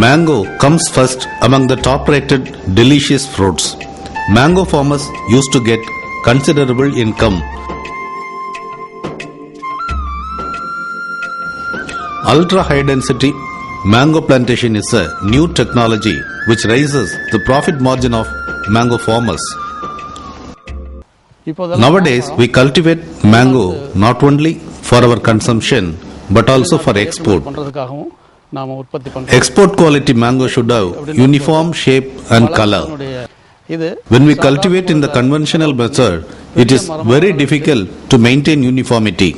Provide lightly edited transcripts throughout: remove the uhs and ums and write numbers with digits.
mango comes first among the top-rated delicious fruits. Mango farmers used to get considerable income. Ultra-high density mango plantation is a new technology which raises the profit margin of mango farmers. Nowadays, we cultivate mango not only for our consumption but also for export. Export quality mango should have uniform shape and color. When we cultivate in the conventional method, it is very difficult to maintain uniformity.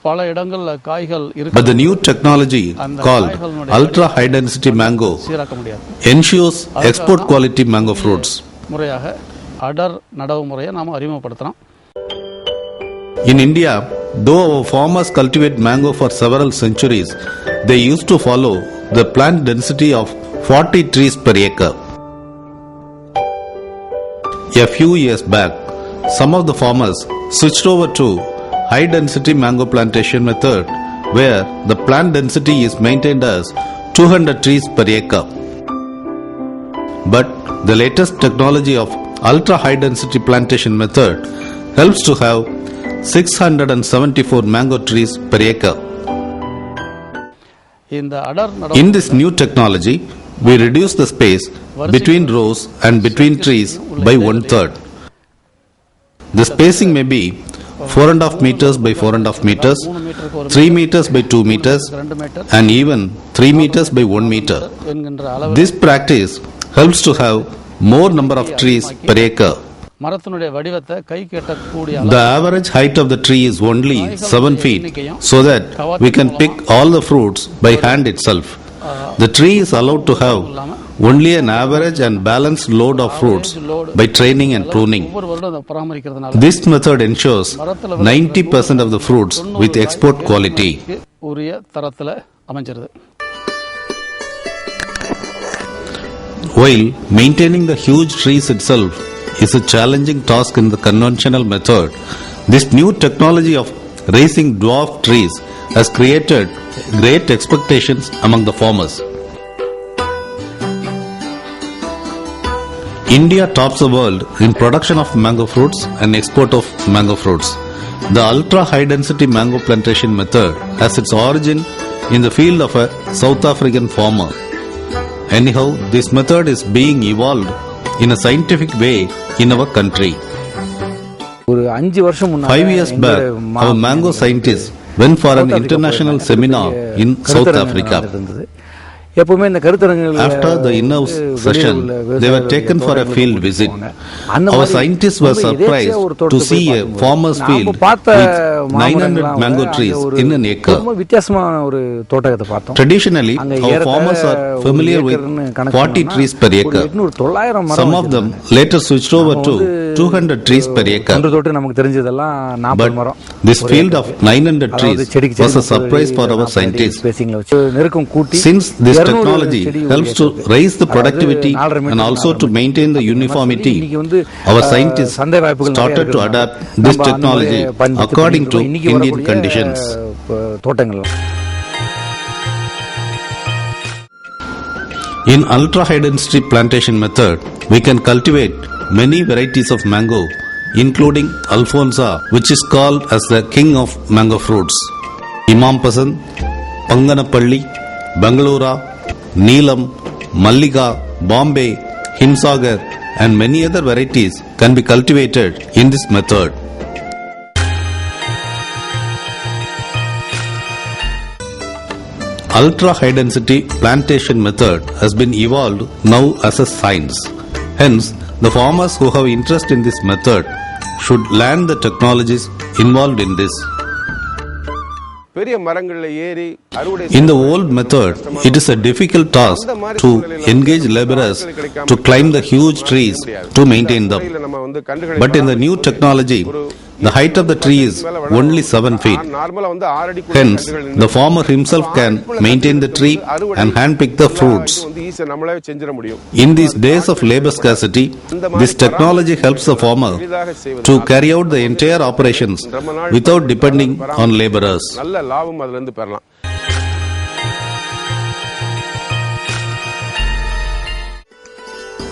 But the new technology called ultra high density mango ensures export quality mango fruits. In India, though our farmers cultivate mango for several centuries, they used to follow the plant density of 40 trees per acre. A few years back, some of the farmers switched over to high density mango plantation method where the plant density is maintained as 200 trees per acre. But the latest technology of ultra high density plantation method helps to have 674 mango trees per acre. In this new technology, we reduce the space between rows and between trees by 1/3. The spacing may be 4.5 meters by 4.5 meters, 3 meters by 2 meters, and even 3 meters by 1 meter. This practice helps to have more number of trees per acre. The average height of the tree is only 7 feet, so that we can pick all the fruits by hand itself. The tree is allowed to have only an average and balanced load of fruits by training and pruning. This method ensures 90% of the fruits with export quality. While maintaining the huge trees itself is a challenging task in the conventional method, this new technology of raising dwarf trees has created great expectations among the farmers. India tops the world in production of mango fruits and export of mango fruits. The ultra high density mango plantation method has its origin in the field of a South African farmer. Anyhow, this method is being evolved in a scientific way in our country. 5 years back, our mango scientists went for an international seminar in South Africa. After the in-house session, they were taken for a field visit. Our scientists were surprised to see a farmer's field with 900 mango trees in an acre. Traditionally, our farmers are familiar with 40 trees per acre. Some of them later switched over to 200 trees per acre. But this field of 900 trees was a surprise for our scientists. Since this technology helps to raise the productivity and also to maintain the uniformity, our scientists started to adapt this technology according to Indian conditions. In ultra high density plantation method, we can cultivate many varieties of mango, including Alfonsa, which is called as the king of mango fruits, Imam Pasand, Panganapalli, Bangalore, Neelam, Malliga, Bombay, Himsagar, and many other varieties can be cultivated in this method. Ultra high density plantation method has been evolved now as a science. Hence, the farmers who have interest in this method should learn the technologies involved in this. In the old method, it is a difficult task to engage laborers to climb the huge trees to maintain them. But in the new technology, the height of the tree is only 7 feet. Hence, the farmer himself can maintain the tree and handpick the fruits. In these days of labor scarcity, this technology helps the farmer to carry out the entire operations without depending on laborers.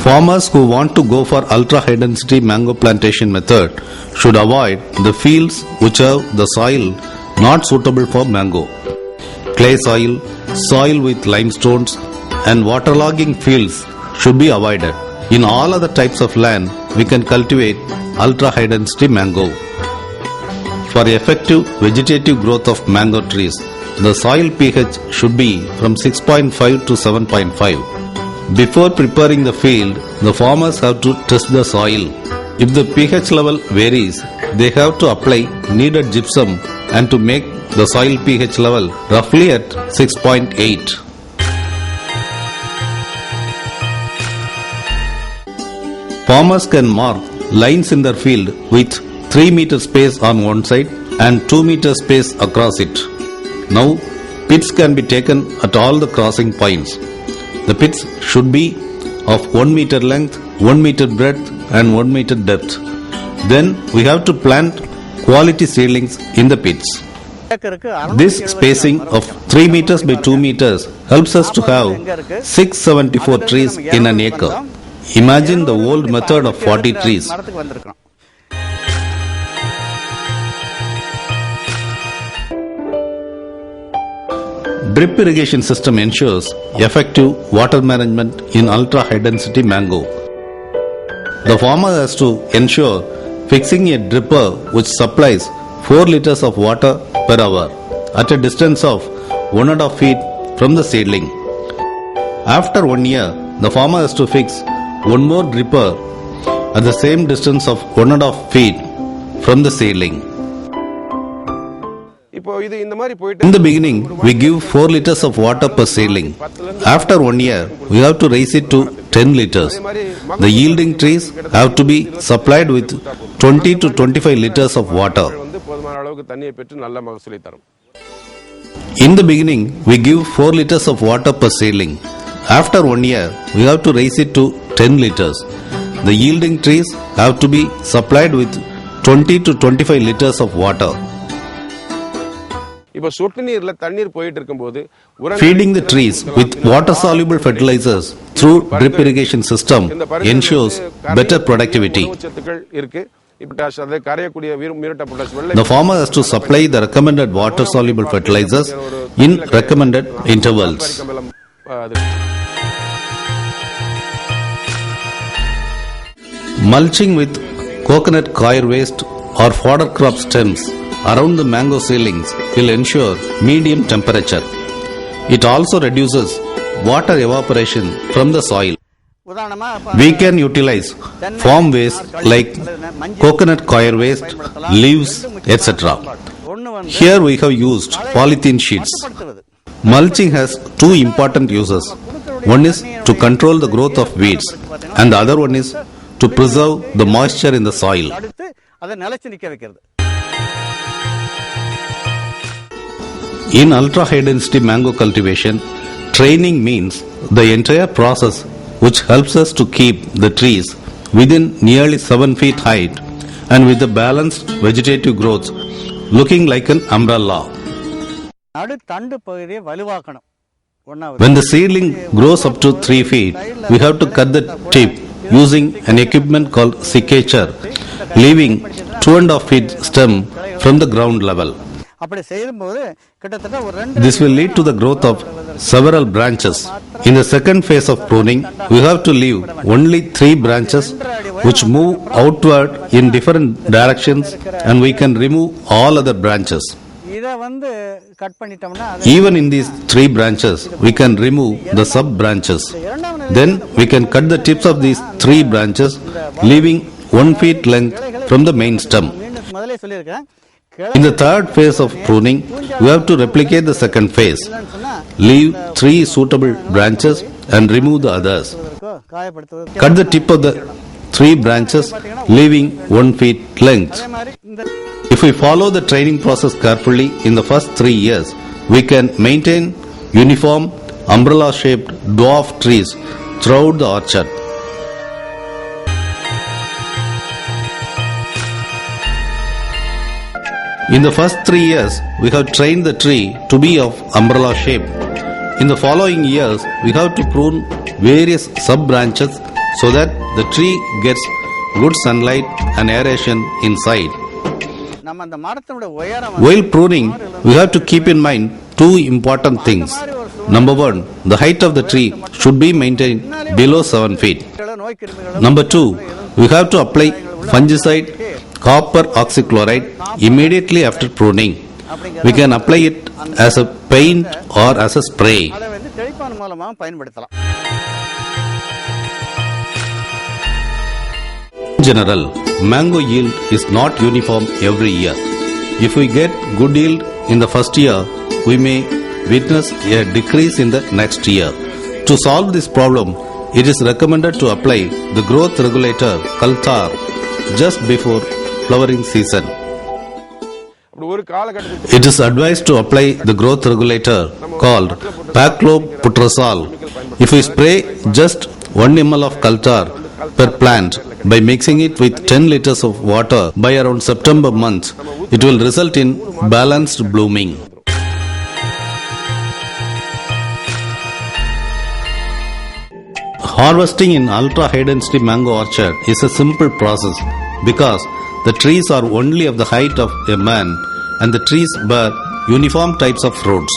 Farmers who want to go for ultra high density mango plantation method should avoid the fields which have the soil not suitable for mango. Clay soil, soil with limestones and waterlogging fields should be avoided. In all other types of land, we can cultivate ultra high density mango. For effective vegetative growth of mango trees, the soil pH should be from 6.5 to 7.5. Before preparing the field, the farmers have to test the soil. If the pH level varies, they have to apply needed gypsum and to make the soil pH level roughly at 6.8. Farmers can mark lines in their field with 3 meter space on one side and 2 meter space across it. Now, pits can be taken at all the crossing points. The pits should be of 1 meter length, 1 meter breadth and 1 meter depth. Then we have to plant quality seedlings in the pits. This spacing of 3 meters by 2 meters helps us to have 674 trees in an acre. Imagine the old method of 40 trees. Drip irrigation system ensures effective water management in ultra high density mango. The farmer has to ensure fixing a dripper which supplies 4 liters of water per hour at a distance of 1.5 feet from the seedling. After 1 year, the farmer has to fix one more dripper at the same distance of 1.5 feet from the seedling. In the beginning, we give 4 liters of water per seedling. After 1 year, we have to raise it to 10 liters. The yielding trees have to be supplied with 20 to 25 liters of water. In the beginning, we give 4 liters of water per seedling. After 1 year, we have to raise it to 10 liters. The yielding trees have to be supplied with 20 to 25 liters of water. Feeding the trees with water-soluble fertilizers through drip irrigation system ensures better productivity. The farmer has to supply the recommended water-soluble fertilizers in recommended intervals. Mulching with coconut coir waste or fodder crop stems around the mango seedlings will ensure medium temperature. It also reduces water evaporation from the soil. We can utilize farm waste like coconut coir waste, leaves, etc. Here we have used polythene sheets. Mulching has two important uses. One is to control the growth of weeds and the other one is to preserve the moisture in the soil. In ultra high density mango cultivation, training means the entire process which helps us to keep the trees within nearly 7 feet height and with a balanced vegetative growth looking like an umbrella. When the seedling grows up to 3 feet, we have to cut the tip using an equipment called cicature, leaving 2.5 feet stem from the ground level. This will lead to the growth of several branches. In the second phase of pruning, we have to leave only 3 branches which move outward in different directions and we can remove all other branches. Even in these 3 branches, we can remove the sub branches. Then we can cut the tips of these 3 branches, leaving 1 feet length from the main stem. In the third phase of pruning, we have to replicate the second phase. Leave 3 suitable branches and remove the others. Cut the tip of the 3 branches, leaving 1 feet length. If we follow the training process carefully in the first 3 years, we can maintain uniform umbrella-shaped dwarf trees throughout the orchard. In the first 3 years, we have trained the tree to be of umbrella shape. In the following years, we have to prune various sub-branches so that the tree gets good sunlight and aeration inside. While pruning, we have to keep in mind two important things. Number one, the height of the tree should be maintained below 7 feet. Number two, we have to apply fungicide copper oxychloride immediately after pruning. We can apply it as a paint or as a spray. In general, mango yield is not uniform every year. If we get good yield in the first year, we may witness a decrease in the next year. To solve this problem, it is recommended to apply the growth regulator Cultivated just before flowering season. It is advised to apply the growth regulator called pacloputrazole. If we spray just 1 ml of Cultivated per plant by mixing it with 10 liters of water by around September month, it will result in balanced blooming. Harvesting in ultra high density mango orchard is a simple process because the trees are only of the height of a man and the trees bear uniform types of fruits.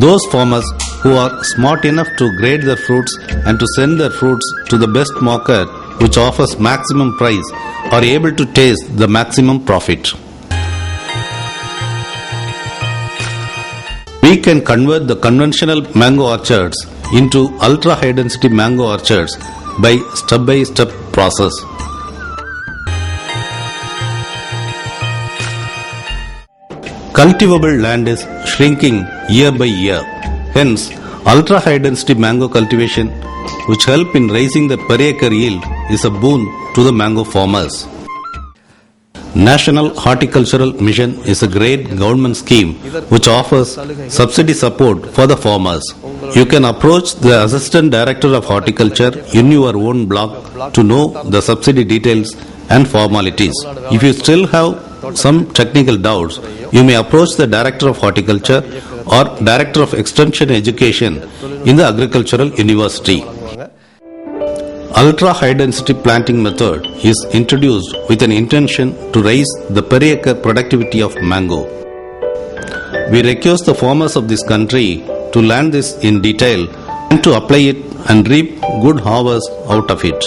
Those farmers who are smart enough to grade their fruits and to send their fruits to the best market which offers maximum price are able to taste the maximum profit. We can convert the conventional mango orchards into ultra high density mango orchards by step process. Cultivable land is shrinking year by year. Hence, ultra high density mango cultivation, which help in raising the per acre yield, is a boon to the mango farmers. National Horticultural Mission is a great government scheme which offers subsidy support for the farmers. You can approach the Assistant Director of Horticulture in your own block to know the subsidy details and formalities. If you still have some technical doubts, you may approach the Director of Horticulture or Director of Extension Education in the Agricultural University. Ultra high density planting method is introduced with an intention to raise the per acre productivity of mango. We request the farmers of this country to learn this in detail and to apply it and reap good harvest out of it.